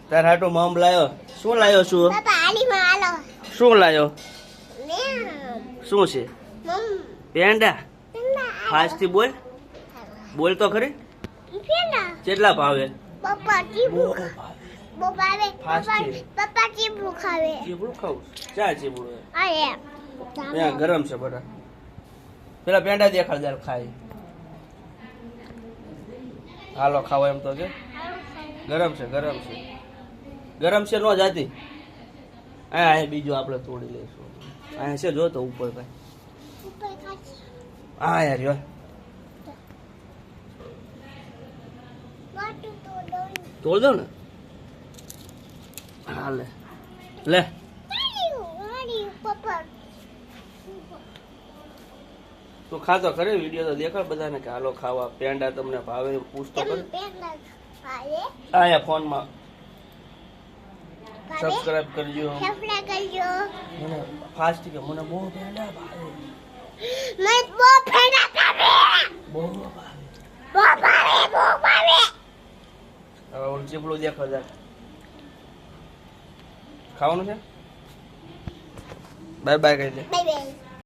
તાર હાટુ મમ લાયો. શું લાયો છું? પાપા આલી માં આલો. શું લાયો? ને શું છે? મમ પેંડા. પેંડા ફાસ્ટ થી બોલ. બોલ તો ખરી. પેંડા કેટલા ભાવે? પપ્પા ચીબુ પપ્પા આવે ફાસ્ટ છે. પપ્પા ચીબુ ખાવે ચીબડું ખાવું? ચા ચીબડું? અરે ત્યાં ગરમ છે બધા. પેલા પેંડા દેખાડ દે ખાય. હાલો ખાવો એમ તો કે ગરમ છે ગરમ છે ગરમ છે નો જાતી. અહીંયા બીજું આપણે તોડી લઈશું. અહીંયા છે જો તો ઉપર ભાઈ. ઉપર કાચી હા યાર યો વાટુ તો દોન તોડ દો ને. હા લે લે. વાડી પપ્પા તું ખાતો ખરે વિડીયો તો દેખાડ બધાને કે હાલો ખાવા પેંડા તમને ભાવે પૂછતો કેમ ખરે. પેંડા ખાવે અહીંયા ફોનમાં ભાવે સબસ્ક્રાઇબ કરજો. સફળા કરજો મને ફાસ્ટ કે મને બહુ પેંડા ભાવે. મેં બહુ પેંડા ખાવે બહુ ભાવે. બહુ ભાવે હવે ઓલું ચીપડું દેખાડ દે. ખાવાનું છે? બાય બાય કહી દે. Bye bye